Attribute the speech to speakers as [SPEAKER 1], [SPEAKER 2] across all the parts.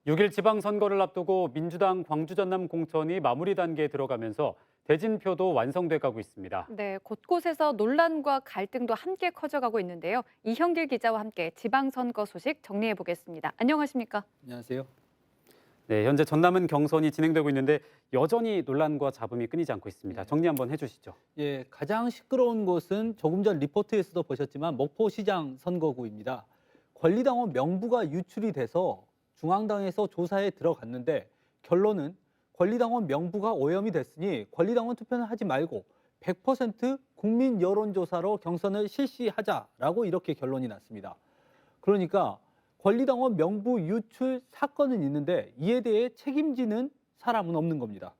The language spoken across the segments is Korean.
[SPEAKER 1] 6일 지방선거를 앞두고 민주당 광주 전남 공천이 마무리 단계에 들어가면서 대진표도 완성돼 가고 있습니다.
[SPEAKER 2] 네, 곳곳에서 논란과 갈등도 함께 커져가고 있는데요. 이형길 기자와 함께 지방선거 소식 정리해 보겠습니다. 안녕하십니까?
[SPEAKER 3] 안녕하세요.
[SPEAKER 1] 네, 현재 전남은 경선이 진행되고 있는데 여전히 논란과 잡음이 끊이지 않고 있습니다.
[SPEAKER 3] 네.
[SPEAKER 1] 정리 한번 해주시죠.
[SPEAKER 3] 예, 가장 시끄러운 곳은 조금 전 리포트에서도 보셨지만 목포시장 선거구입니다. 권리당원 명부가 유출이 돼서 중앙당에서 조사에 들어갔는데 결론은 권리당원 명부가 오염이 됐으니 권리당원 투표는 하지 말고 100% 국민 여론조사로 경선을 실시하자라고 이렇게 결론이 났습니다. 그러니까 권리당원 명부 유출 사건은 있는데 이에 대해 책임지는 사람은 없는 겁니다.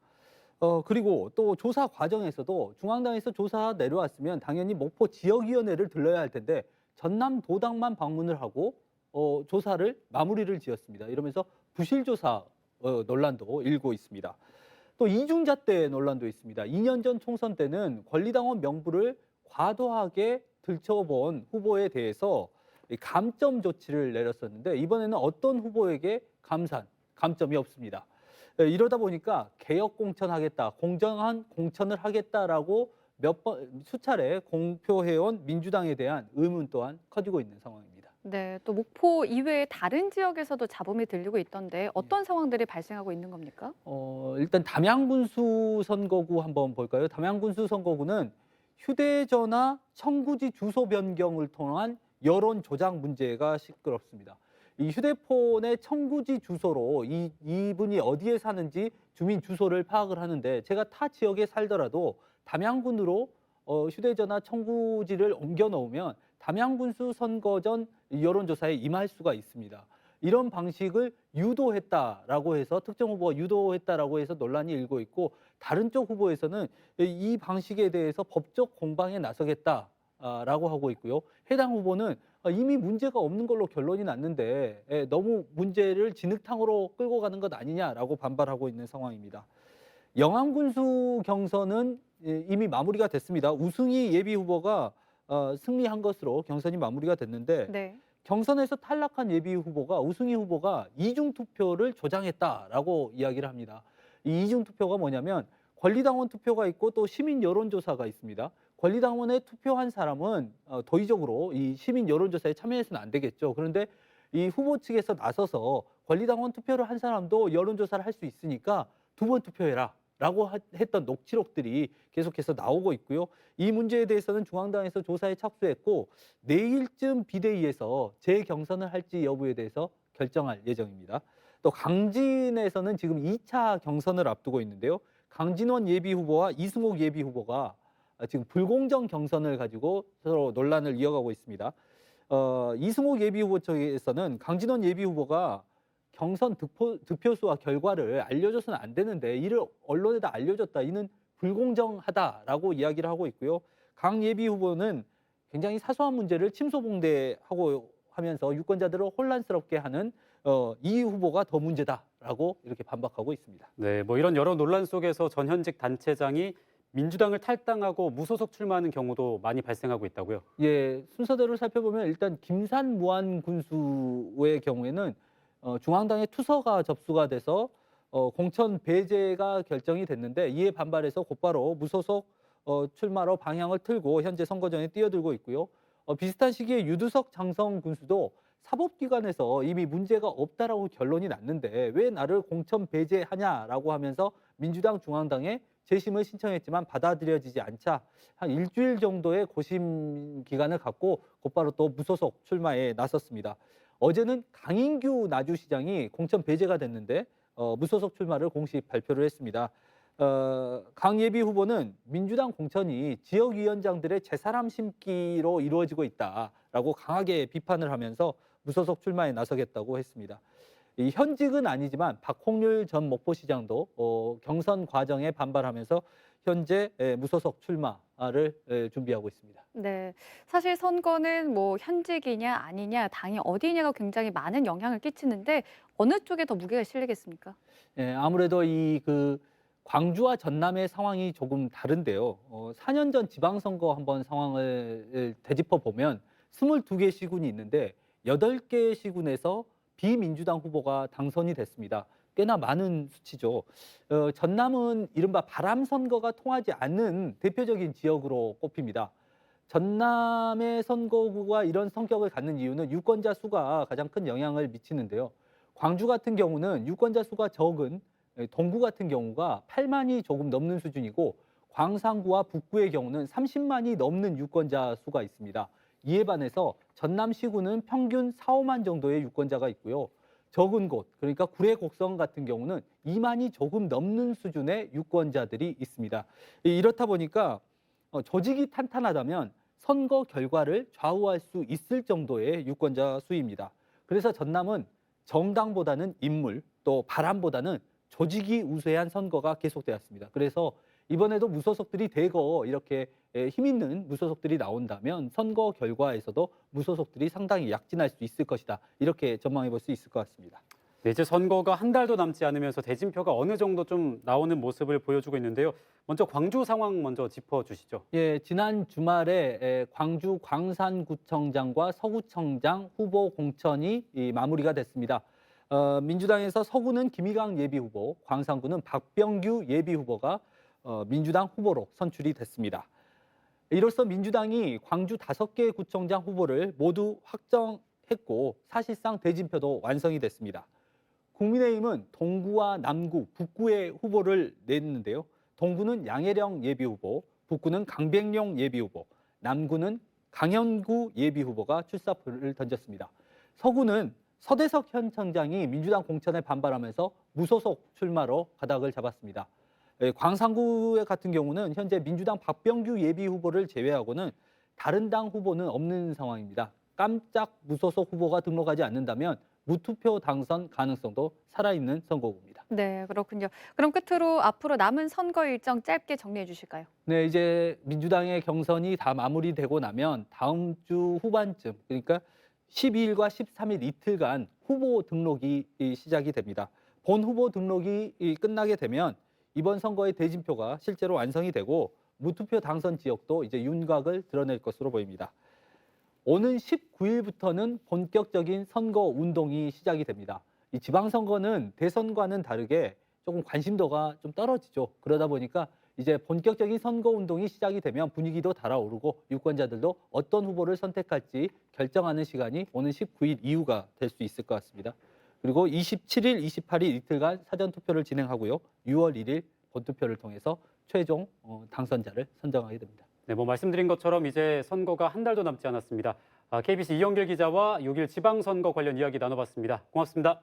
[SPEAKER 3] 그리고 또 조사 과정에서도 중앙당에서 조사 내려왔으면 당연히 목포 지역위원회를 들러야 할 텐데 전남도당만 방문을 하고 조사를 마무리를 지었습니다. 이러면서 부실조사 논란도 일고 있습니다. 또 이중잣대 논란도 있습니다. 2년 전 총선 때는 권리당원 명부를 과도하게 들춰본 후보에 대해서 감점 조치를 내렸었는데 이번에는 어떤 후보에게 감점이 없습니다. 이러다 보니까 개혁 공천하겠다, 공정한 공천을 하겠다라고 수차례 공표해온 민주당에 대한 의문 또한 커지고 있는 상황입니다.
[SPEAKER 2] 네, 또 목포 이외의 다른 지역에서도 잡음이 들리고 있던데
[SPEAKER 3] 예.
[SPEAKER 2] 어떤 상황들이 발생하고 있는 겁니까?
[SPEAKER 3] 일단 담양군수 선거구 한번 볼까요? 담양군수 선거구는 휴대전화 청구지 주소 변경을 통한 여론 조작 문제가 시끄럽습니다. 이 휴대폰의 청구지 주소로 이분이 어디에 사는지 주민 주소를 파악을 하는데 제가 타 지역에 살더라도 담양군으로 휴대전화 청구지를 옮겨 놓으면 담양군수 선거 전 여론조사에 임할 수가 있습니다. 이런 방식을 유도했다라고 해서 특정 후보가 유도했다라고 해서 논란이 일고 있고 다른 쪽 후보에서는 이 방식에 대해서 법적 공방에 나서겠다라고 하고 있고요. 해당 후보는 이미 문제가 없는 걸로 결론이 났는데 너무 문제를 진흙탕으로 끌고 가는 것 아니냐라고 반발하고 있는 상황입니다. 영암군수 경선은 이미 마무리가 됐습니다. 우승희 예비 후보가 승리한 것으로 경선이 마무리가 됐는데
[SPEAKER 2] 네.
[SPEAKER 3] 경선에서 탈락한 예비 후보가 우승희 후보가 이중 투표를 조장했다라고 이야기를 합니다. 이 이중 투표가 뭐냐면 권리당원 투표가 있고 또 시민 여론조사가 있습니다. 권리당원에 투표한 사람은 도의적으로 이 시민 여론조사에 참여해서는 안 되겠죠. 그런데 이 후보 측에서 나서서 권리당원 투표를 한 사람도 여론조사를 할 수 있으니까 두 번 투표해라. 라고 했던 녹취록들이 계속해서 나오고 있고요. 이 문제에 대해서는 중앙당에서 조사에 착수했고 내일쯤 비대위에서 재경선을 할지 여부에 대해서 결정할 예정입니다. 또 강진에서는 지금 2차 경선을 앞두고 있는데요. 강진원 예비 후보와 이승옥 예비 후보가 지금 불공정 경선을 가지고 서로 논란을 이어가고 있습니다. 이승옥 예비 후보 쪽에서는 강진원 예비 후보가 경선 득표수와 결과를 알려줘서는 안 되는데 이를 언론에다 알려줬다. 이는 불공정하다라고 이야기를 하고 있고요. 강 예비 후보는 굉장히 사소한 문제를 침소봉대하고 하면서 유권자들을 혼란스럽게 하는 이 후보가 더 문제다라고 이렇게 반박하고 있습니다.
[SPEAKER 1] 네, 뭐 이런 여러 논란 속에서 전현직 단체장이 민주당을 탈당하고 무소속 출마하는 경우도 많이 발생하고 있다고요.
[SPEAKER 3] 예, 순서대로 살펴보면 일단 김산 무안 군수의 경우에는 중앙당의 투서가 접수가 돼서 공천 배제가 결정이 됐는데 이에 반발해서 곧바로 무소속 출마로 방향을 틀고 현재 선거전에 뛰어들고 있고요. 비슷한 시기에 유두석 장성 군수도 사법기관에서 이미 문제가 없다라고 결론이 났는데 왜 나를 공천 배제하냐라고 하면서 민주당 중앙당에 재심을 신청했지만 받아들여지지 않자 한 일주일 정도의 고심 기간을 갖고 곧바로 또 무소속 출마에 나섰습니다. 어제는 강인규 나주시장이 공천 배제가 됐는데 무소속 출마를 공식 발표를 했습니다. 강 예비 후보는 민주당 공천이 지역위원장들의 제사람 심기로 이루어지고 있다라고 강하게 비판을 하면서 무소속 출마에 나서겠다고 했습니다. 이 현직은 아니지만 박홍률 전 목포시장도 경선 과정에 반발하면서 현재 무소속 출마를 준비하고 있습니다.
[SPEAKER 2] 네, 사실 선거는 뭐 현직이냐 아니냐 당이 어디냐가 굉장히 많은 영향을 끼치는데 어느 쪽에 더 무게가 실리겠습니까?
[SPEAKER 3] 예, 아무래도 광주와 전남의 상황이 조금 다른데요. 4년 전 지방선거 한번 상황을 되짚어 보면 22개 시군이 있는데 8개 시군에서 비민주당 후보가 당선이 됐습니다. 꽤나 많은 수치죠. 전남은 이른바 바람 선거가 통하지 않는 대표적인 지역으로 꼽힙니다. 전남의 선거구가 이런 성격을 갖는 이유는 유권자 수가 가장 큰 영향을 미치는데요. 광주 같은 경우는 유권자 수가 적은 동구 같은 경우가 8만이 조금 넘는 수준이고 광산구와 북구의 경우는 30만이 넘는 유권자 수가 있습니다. 이에 반해서 전남시구는 평균 4, 5만 정도의 유권자가 있고요. 적은 곳, 그러니까 구례 곡성 같은 경우는 2만이 조금 넘는 수준의 유권자들이 있습니다. 이렇다 보니까 조직이 탄탄하다면 선거 결과를 좌우할 수 있을 정도의 유권자 수입니다. 그래서 전남은 정당보다는 인물, 또 바람보다는 조직이 우세한 선거가 계속되었습니다. 그래서 이번에도 무소속들이 대거 이렇게 힘 있는 무소속들이 나온다면 선거 결과에서도 무소속들이 상당히 약진할 수 있을 것이다. 이렇게 전망해 볼 수 있을 것 같습니다.
[SPEAKER 1] 네, 이제 선거가 한 달도 남지 않으면서 대진표가 어느 정도 좀 나오는 모습을 보여주고 있는데요. 먼저 광주 상황 먼저 짚어주시죠.
[SPEAKER 3] 예, 지난 주말에 광주 광산구청장과 서구청장 후보 공천이 마무리가 됐습니다. 민주당에서 서구는 김희강 예비후보, 광산구는 박병규 예비후보가 민주당 후보로 선출이 됐습니다. 이로써 민주당이 광주 5개 구청장 후보를 모두 확정했고 사실상 대진표도 완성이 됐습니다. 국민의힘은 동구와 남구, 북구의 후보를 냈는데요. 동구는 양혜령 예비후보, 북구는 강백룡 예비후보, 남구는 강현구 예비후보가 출사표를 던졌습니다. 서구는 서대석 현 청장이 민주당 공천에 반발하면서 무소속 출마로 가닥을 잡았습니다. 광산구 같은 경우는 현재 민주당 박병규 예비후보를 제외하고는 다른 당 후보는 없는 상황입니다. 깜짝 무소속 후보가 등록하지 않는다면 무투표 당선 가능성도 살아있는 선거구입니다.
[SPEAKER 2] 네, 그렇군요. 그럼 끝으로 앞으로 남은 선거 일정 짧게 정리해 주실까요?
[SPEAKER 3] 네, 이제 민주당의 경선이 다 마무리되고 나면 다음 주 후반쯤, 그러니까 12일과 13일 이틀간 후보 등록이 시작이 됩니다. 본 후보 등록이 끝나게 되면 이번 선거의 대진표가 실제로 완성이 되고 무투표 당선 지역도 이제 윤곽을 드러낼 것으로 보입니다. 오는 19일부터는 본격적인 선거 운동이 시작이 됩니다. 이 지방선거는 대선과는 다르게 조금 관심도가 좀 떨어지죠. 그러다 보니까 이제 본격적인 선거 운동이 시작이 되면 분위기도 달아오르고 유권자들도 어떤 후보를 선택할지 결정하는 시간이 오는 19일 이후가 될 수 있을 것 같습니다. 그리고 27일, 28일 이틀간 사전투표를 진행하고요. 6월 1일 본투표를 통해서 최종 당선자를 선정하게 됩니다.
[SPEAKER 1] 네, 말씀드린 것처럼 이제 선거가 한 달도 남지 않았습니다. KBC 이영길 기자와 6일 지방선거 관련 이야기 나눠봤습니다. 고맙습니다.